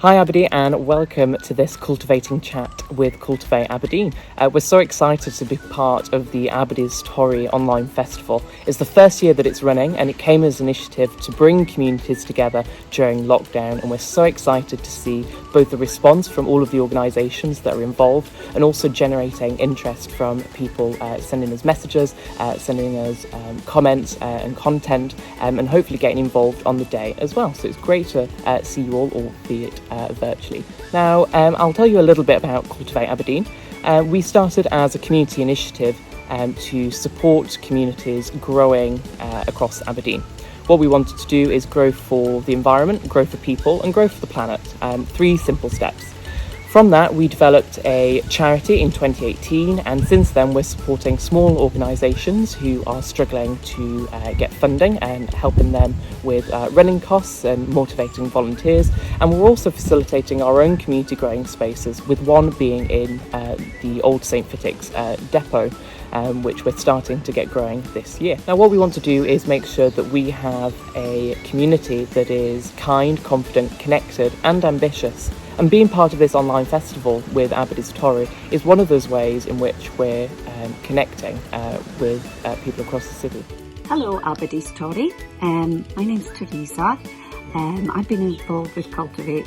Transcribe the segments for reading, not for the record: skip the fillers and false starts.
Hi Aabody, and welcome to this Cultivating chat with Cultivate Aberdeen. We're so excited to be part of the Abody's Torry online festival. It's the first year that it's running, and it came as an initiative to bring communities together during lockdown, and we're so excited to see both the response from all of the organisations that are involved and also generating interest from people sending us messages, sending us comments and content, and hopefully getting involved on the day as well. So it's great to see you all, albeit virtually. Now, I'll tell you a little bit about Cultivate Aberdeen. We started as a community initiative to support communities growing across Aberdeen. What we wanted to do is grow for the environment, grow for people, and grow for the planet. 3 simple steps. From that, we developed a charity in 2018, and since then we're supporting small organisations who are struggling to get funding and helping them with running costs and motivating volunteers. And we're also facilitating our own community growing spaces, with one being in the old St Fittick's depot, which we're starting to get growing this year. Now, what we want to do is make sure that we have a community that is kind, confident, connected and ambitious. And being part of this online festival with Abody's Torry is one of those ways in which we're connecting with people across the city. Hello, Abody's Torry. My name's Teresa. I've been involved with Cultivate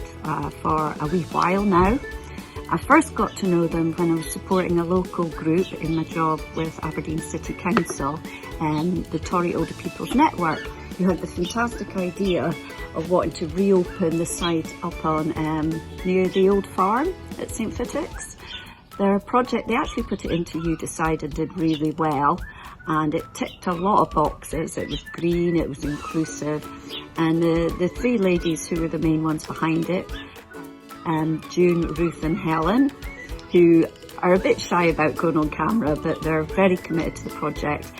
for a wee while now. I first got to know them when I was supporting a local group in my job with Aberdeen City Council, the Torry Older People's Network, who had the fantastic idea of wanting to reopen the site up on near the old farm at St Fittick's. Their project, they actually put it into You Decide and did really well, and it ticked a lot of boxes. It was green, it was inclusive, and the 3 ladies who were the main ones behind it, June, Ruth and Helen, who are a bit shy about going on camera, but they're very committed to the project.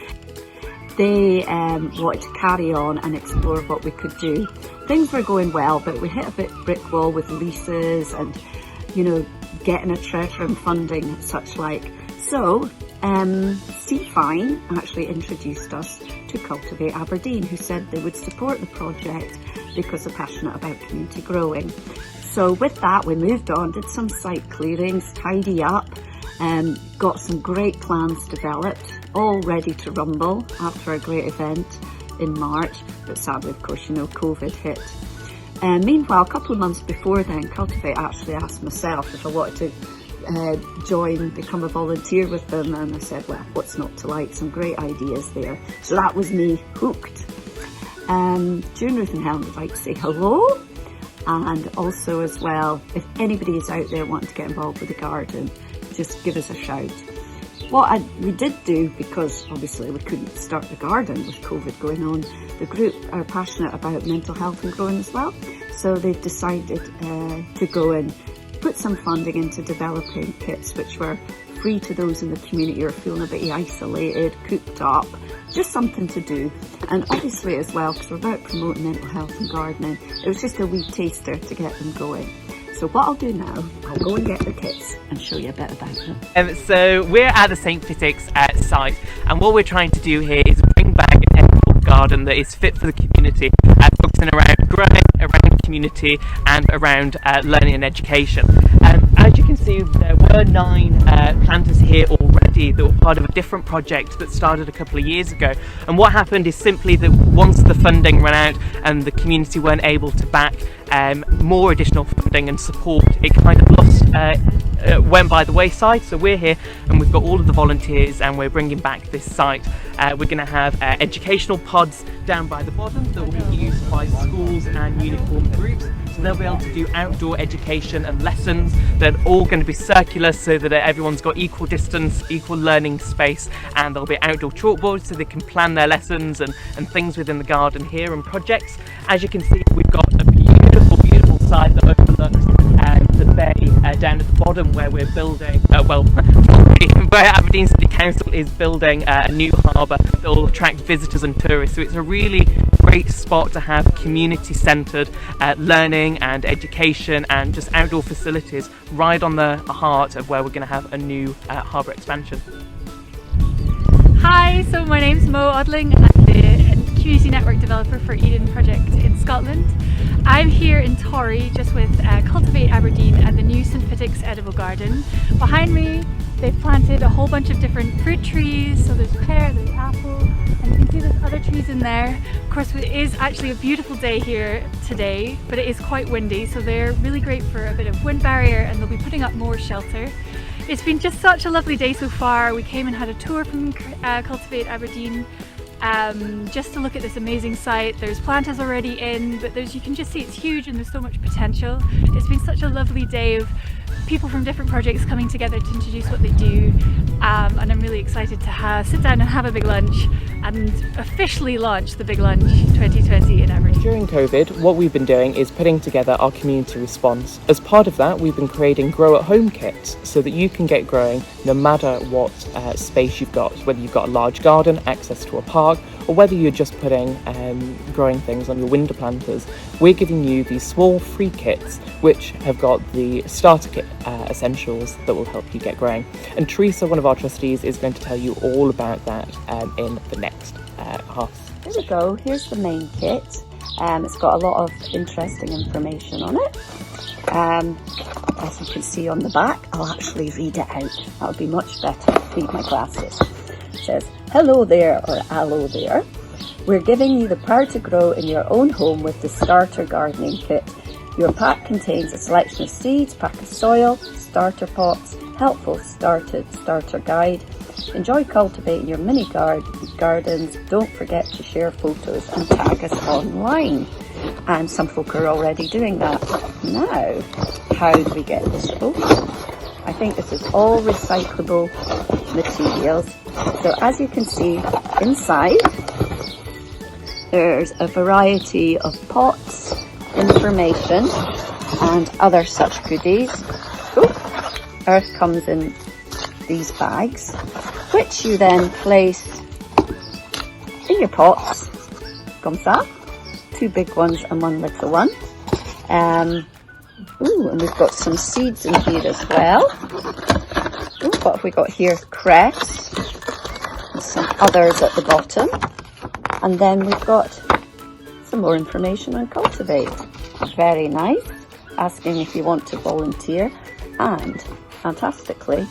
They wanted to carry on and explore what we could do. Things were going well, but we hit a bit brick wall with leases and, getting a treasure and funding and such like. So, Fine actually introduced us to Cultivate Aberdeen, who said they would support the project because they're passionate about community growing. So with that, we moved on, did some site clearings, tidy up, got some great plans developed, all ready to rumble after a great event in March, but sadly, of course, COVID hit. Meanwhile, a couple of months before then, Cultivate actually asked myself if I wanted to become a volunteer with them, and I said, well, what's not to like? Some great ideas there. So that was me hooked. June, Ruth and Helen would like to say hello. And also as well, if anybody is out there wanting to get involved with the garden, just give us a shout. What we did do, because obviously we couldn't start the garden with COVID going on, the group are passionate about mental health and growing as well. So they've decided to go and put some funding into developing kits which were free to those in the community who are feeling a bit isolated, cooped up, just something to do. And obviously as well, because we're about promoting mental health and gardening, it was just a wee taster to get them going. So what I'll do now, I'll go and get the kits and show you a bit about them. So we're at the St Fittick's site, and what we're trying to do here is bring back an ethical garden that is fit for the community, focusing around growing, around community and around learning and education. As you can see, there were 9 planters here already that were part of a different project that started a couple of years ago. And what happened is simply that once the funding ran out and the community weren't able to back more additional funding and support, it kind of went by the wayside. So we're here and we've got all of the volunteers and we're bringing back this site. We're going to have educational pods down by the bottom that will be used by schools and uniform groups. So they'll be able to do outdoor education and lessons. They're all going to be circular so that everyone's got equal distance, equal learning space, and there'll be outdoor chalkboards so they can plan their lessons and things within the garden here and projects. As you can see, we've got a beautiful site that overlooks the bay down at the bottom where we're building, where Aberdeen City Council is building a new harbour that will attract visitors and tourists. So it's a really great spot to have community-centred learning and education and just outdoor facilities right on the heart of where we're going to have a new harbour expansion. Hi, so my name's Mo Odling. I'm the community network developer for Eden Project in Scotland. I'm here in Torry just with Cultivate Aberdeen and the new St Fittick's edible garden. Behind me they've planted a whole bunch of different fruit trees, so there's pear, there's apple, and you can see there's other trees in there. Of course, it is actually a beautiful day here today, but it is quite windy, so they're really great for a bit of wind barrier, and they'll be putting up more shelter. It's been just such a lovely day so far. We came and had a tour from Cultivate Aberdeen just to look at this amazing site. There's planters already in, but you can just see it's huge and there's so much potential. It's been such a lovely day of people from different projects coming together to introduce what they do, and I'm really excited to sit down and have a big lunch and officially launch the Big Lunch 2020 in Aberdeen. During COVID, what we've been doing is putting together our community response. As part of that, we've been creating grow at home kits so that you can get growing no matter what space you've got, whether you've got a large garden, access to a park, or whether you're just putting growing things on your window planters. We're giving you these small free kits which have got the starter kit essentials that will help you get growing. And Teresa, one of our trustees, is going to tell you all about that in the next half. Here we go, here's the main kit. It's got a lot of interesting information on it. As you can see on the back, I'll actually read it out. That would be much better. Read my glasses. It says, "Hello there," or "Hello there. We're giving you the power to grow in your own home with the Starter Gardening Kit. Your pack contains a selection of seeds, pack of soil, starter pots, helpful starter guide. Enjoy cultivating your mini gardens. Don't forget to share photos and tag us online." And some folk are already doing that. Now, how do we get this open? I think this is all recyclable materials. So as you can see inside, there's a variety of pots, information, and other such goodies. Earth comes in these bags, which you then place in your pots. Comme ça. 2 big ones and 1 little one. And we've got some seeds in here as well. What have we got here? Cress. And some others at the bottom. And then we've got some more information on Cultivate. Very nice. Asking if you want to volunteer. And, fantastically,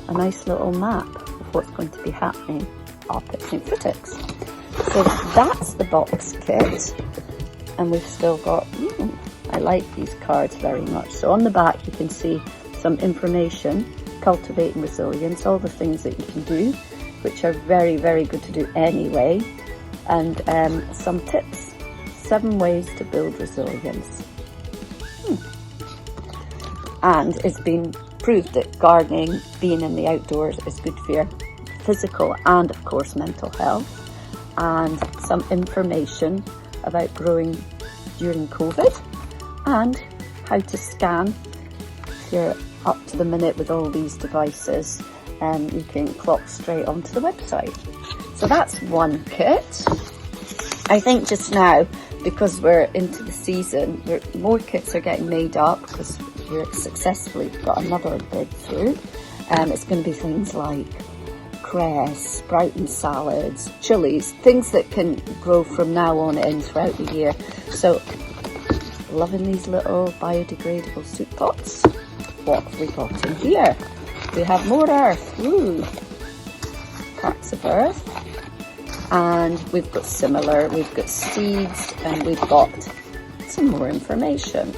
a nice little map of what's going to be happening up at St Fittick's. So that's the box kit. And we've still got, I like these cards very much. So on the back you can see some information, cultivating resilience, all the things that you can do, which are very, very good to do anyway. And some tips, 7 ways to build resilience. And it's been proved that gardening, being in the outdoors, is good for your physical and of course mental health. And some information about growing during COVID and how to scan. If you're up to the minute with all these devices, you can clock straight onto the website. So that's one kit. I think just now, because we're into the season, more kits are getting made up because we're successfully got another bid through. It's going to be things like cress, sprouting salads, chilies, things that can grow from now on in throughout the year. So, loving these little biodegradable soup pots. What have we got in here? We have more earth. Packs of earth. And we've got we've got seeds, and we've got some more information.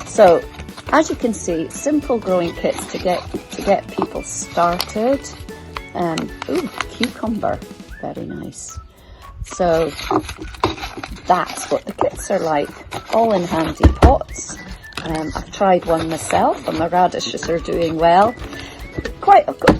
So, as you can see, simple growing kits to get people started. Cucumber, very nice. So that's what the kits are like, all in handy pots. I've tried one myself and my radishes are doing well.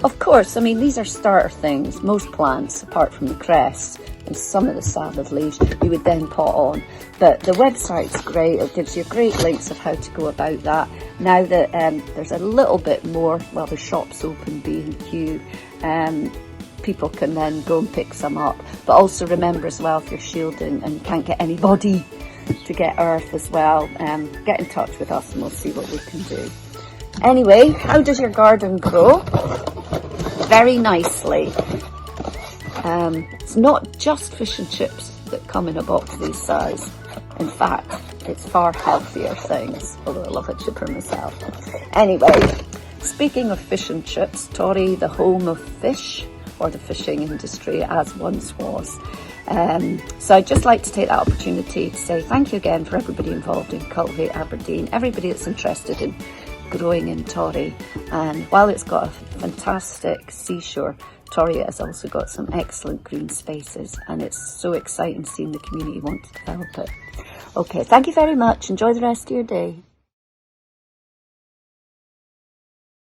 Of course, I mean, these are starter things. Most plants, apart from the cress and some of the salad leaves, you would then pot on. But the website's great. It gives you great links of how to go about that. Now that there's a little bit more, well, the shop's open, B&Q, people can then go and pick some up. But also remember as well, if you're shielding and you can't get anybody to get earth as well, get in touch with us and we'll see what we can do. Anyway, how does your garden grow? Very nicely. It's not just fish and chips that come in a box this size. In fact, it's far healthier things, although I love a chipper myself. Anyway, speaking of fish and chips, Torry, the home of fish, or the fishing industry as once was. So I'd just like to take that opportunity to say thank you again for everybody involved in Cultivate Aberdeen, everybody that's interested in growing in Torry. And while it's got a fantastic seashore, Torry has also got some excellent green spaces, and it's so exciting seeing the community want to develop it. Okay, thank you very much. Enjoy the rest of your day.